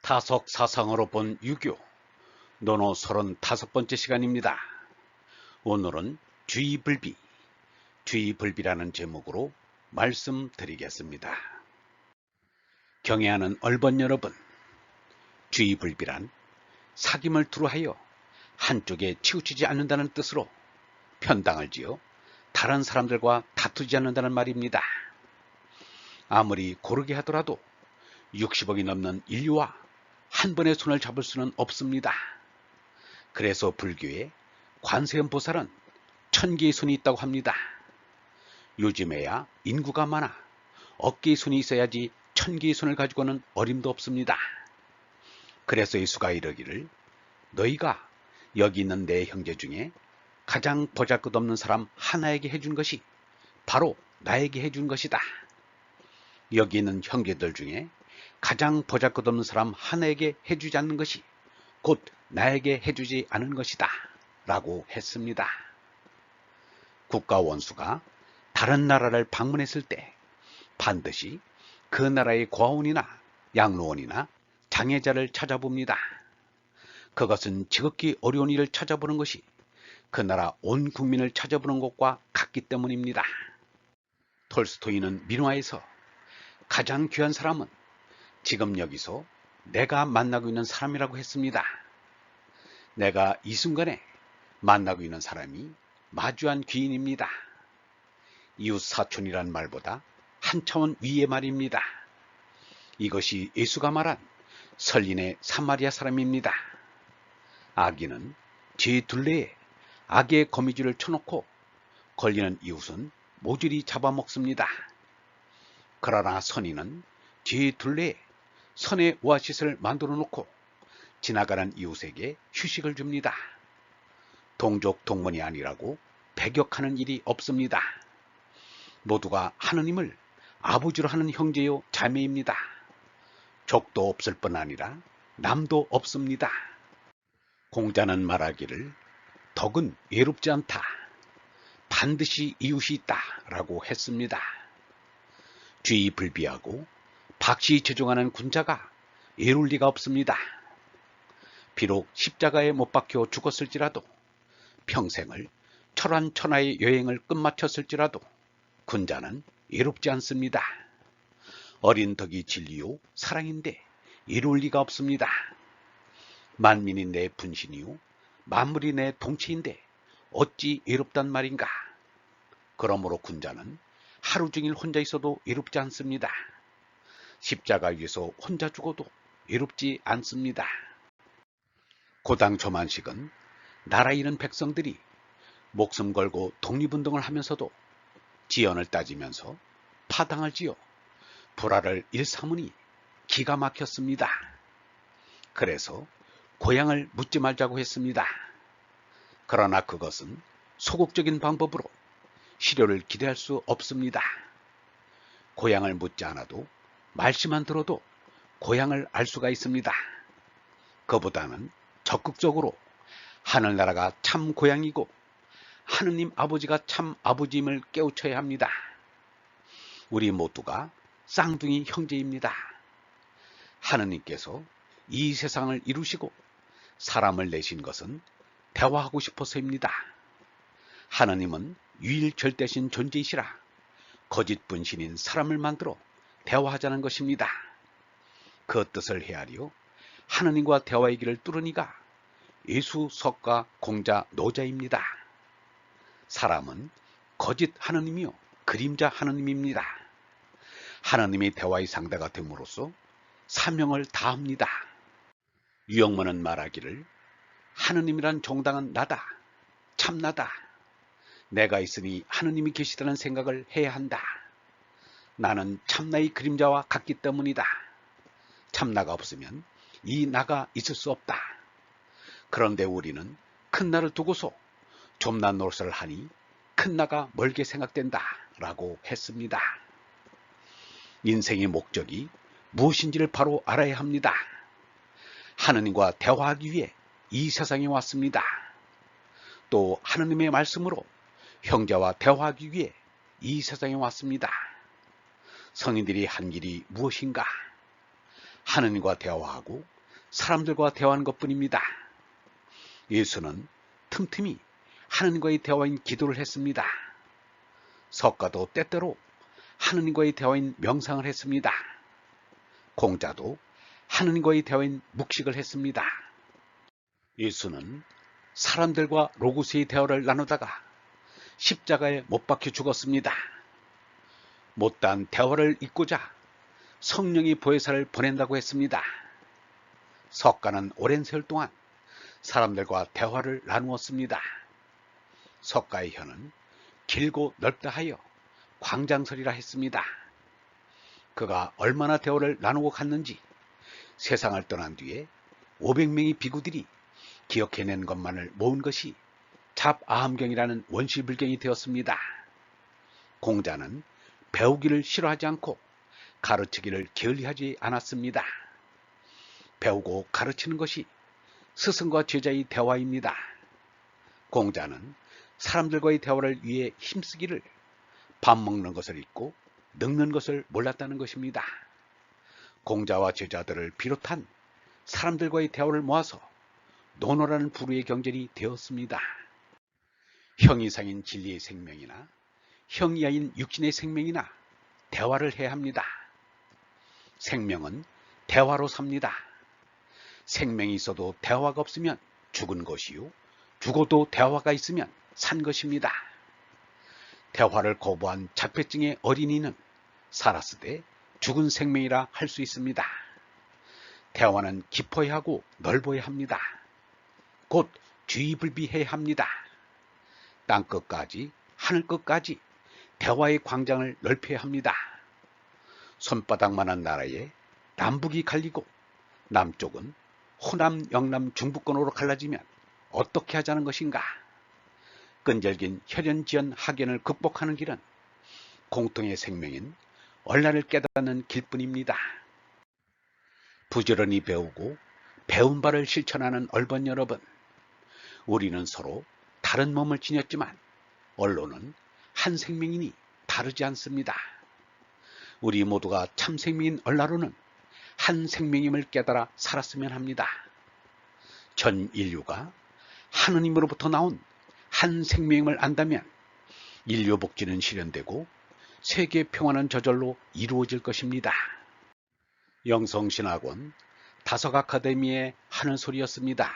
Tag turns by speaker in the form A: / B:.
A: 타석 사상으로 본 유교, 논어 35번째 시간입니다. 오늘은 주의불비, 주의불비라는 제목으로 말씀드리겠습니다. 경애하는 얼번 여러분, 주의불비란 사귐을 두루하여 한쪽에 치우치지 않는다는 뜻으로 편당을 지어 다른 사람들과 다투지 않는다는 말입니다. 아무리 고르게 하더라도 60억이 넘는 인류와 한 번에 손을 잡을 수는 없습니다. 그래서 불교에 관세음보살은 1000개의 손이 있다고 합니다. 요즘에야 인구가 많아 어깨에 손이 있어야지 1000개의 손을 가지고는 어림도 없습니다. 그래서 예수가 이러기를, 너희가 여기 있는 내 형제 중에 가장 보잘것없는 사람 하나에게 해준 것이 바로 나에게 해준 것이다. 여기 있는 형제들 중에 가장 보잘것없는 사람 하나에게 해주지 않는 것이 곧 나에게 해주지 않은 것이다 라고 했습니다. 국가 원수가 다른 나라를 방문했을 때 반드시 그 나라의 고아원이나 양로원이나 장애자를 찾아봅니다. 그것은 지극히 어려운 일을 찾아보는 것이 그 나라 온 국민을 찾아보는 것과 같기 때문입니다. 톨스토이는 민화에서 가장 귀한 사람은 지금 여기서 내가 만나고 있는 사람이라고 했습니다. 내가 이 순간에 만나고 있는 사람이 마주한 귀인입니다. 이웃 사촌이란 말보다 한 차원 위의 말입니다. 이것이 예수가 말한 설린의 사마리아 사람입니다. 아기는 제 둘레에 악의 거미줄을 쳐놓고 걸리는 이웃은 모조리 잡아먹습니다. 그러나 선인은 제 둘레에 선의 오아시스를 만들어 놓고 지나가는 이웃에게 휴식을 줍니다. 동족 동문이 아니라고 배격하는 일이 없습니다. 모두가 하느님을 아버지로 하는 형제요 자매입니다. 적도 없을 뿐 아니라 남도 없습니다. 공자는 말하기를, 덕은 외롭지 않다. 반드시 이웃이 있다 라고 했습니다. 주의불비하고 박시체종하는 군자가 외로울 리가 없습니다. 비록 십자가에 못 박혀 죽었을지라도, 평생을 철환천하의 여행을 끝마쳤을지라도 군자는 외롭지 않습니다. 어린 덕이 진리요 사랑인데 외로울 리가 없습니다. 만민이 내 분신이요 만물이 내 동체인데 어찌 외롭단 말인가. 그러므로 군자는 하루 종일 혼자 있어도 외롭지 않습니다. 십자가 위에서 혼자 죽어도 외롭지 않습니다. 고당 조만식은 나라 잃은 백성들이 목숨 걸고 독립운동을 하면서도 지연을 따지면서 파당을 지어 불화를 일삼으니 기가 막혔습니다. 그래서 고향을 묻지 말자고 했습니다. 그러나 그것은 소극적인 방법으로 실효를 기대할 수 없습니다. 고향을 묻지 않아도 말씨만 들어도 고향을 알 수가 있습니다. 그보다는 적극적으로 하늘나라가 참 고향이고 하느님 아버지가 참 아버지임을 깨우쳐야 합니다. 우리 모두가 쌍둥이 형제입니다. 하느님께서 이 세상을 이루시고 사람을 내신 것은 대화하고 싶어서입니다. 하느님은 유일절대신 존재이시라 거짓 분신인 사람을 만들어 대화하자는 것입니다. 그 뜻을 헤아려 하느님과 대화의 길을 뚫으니가 예수, 석가, 공자, 노자입니다. 사람은 거짓 하느님이요 그림자 하느님입니다. 하느님이 대화의 상대가 됨으로써 사명을 다합니다. 유영문은 말하기를, 하느님이란 정당은 나다. 참나다. 내가 있으니 하느님이 계시다는 생각을 해야 한다. 나는 참나의 그림자와 같기 때문이다. 참나가 없으면 이 나가 있을 수 없다. 그런데 우리는 큰 나를 두고서 좀난 노릇을 하니 큰 나가 멀게 생각된다 라고 했습니다. 인생의 목적이 무엇인지를 바로 알아야 합니다. 하느님과 대화하기 위해 이 세상에 왔습니다. 또 하느님의 말씀으로 형제와 대화하기 위해 이 세상에 왔습니다. 성인들이 한 길이 무엇인가? 하느님과 대화하고 사람들과 대화하는 것뿐입니다. 예수는 틈틈이 하느님과의 대화인 기도를 했습니다. 석가도 때때로 하느님과의 대화인 명상을 했습니다. 공자도 하느님과의 대화인 묵식을 했습니다. 예수는 사람들과 로고스의 대화를 나누다가 십자가에 못 박혀 죽었습니다. 못다한 대화를 잇고자 성령이 보혜사를 보낸다고 했습니다. 석가는 오랜 세월 동안 사람들과 대화를 나누었습니다. 석가의 혀는 길고 넓다 하여 광장설이라 했습니다. 그가 얼마나 대화를 나누고 갔는지 세상을 떠난 뒤에 500명의 비구들이 기억해낸 것만을 모은 것이 잡아함경이라는 원시불경이 되었습니다. 공자는 배우기를 싫어하지 않고 가르치기를 게을리하지 않았습니다. 배우고 가르치는 것이 스승과 제자의 대화입니다. 공자는 사람들과의 대화를 위해 힘쓰기를 밥 먹는 것을 잊고 늙는 것을 몰랐다는 것입니다. 공자와 제자들을 비롯한 사람들과의 대화를 모아서 논어라는 부류의 경전이 되었습니다. 형이상인 진리의 생명이나 형이하인 육신의 생명이나 대화를 해야 합니다. 생명은 대화로 삽니다. 생명이 있어도 대화가 없으면 죽은 것이요, 죽어도 대화가 있으면 산 것입니다. 대화를 거부한 자폐증의 어린이는 살았을 때 죽은 생명이라 할 수 있습니다. 대화는 깊어야 하고 넓어야 합니다. 곧 주의불비해야 합니다. 땅끝까지 하늘끝까지 대화의 광장을 넓혀야 합니다. 손바닥만한 나라에 남북이 갈리고 남쪽은 호남, 영남, 중부권으로 갈라지면 어떻게 하자는 것인가? 끈질긴 혈연지연 학연을 극복하는 길은 공통의 생명인 얼라를 깨닫는 길뿐입니다. 부지런히 배우고 배운 바를 실천하는 얼번 여러분, 우리는 서로 다른 몸을 지녔지만 언론은 한 생명이니 다르지 않습니다. 우리 모두가 참 생명인 얼라로는 한 생명임을 깨달아 살았으면 합니다. 전 인류가 하느님으로부터 나온 한 생명임을 안다면 인류 복지는 실현되고 세계 평화는 저절로 이루어질 것입니다. 영성신학원 다석아카데미의 하는 소리였습니다.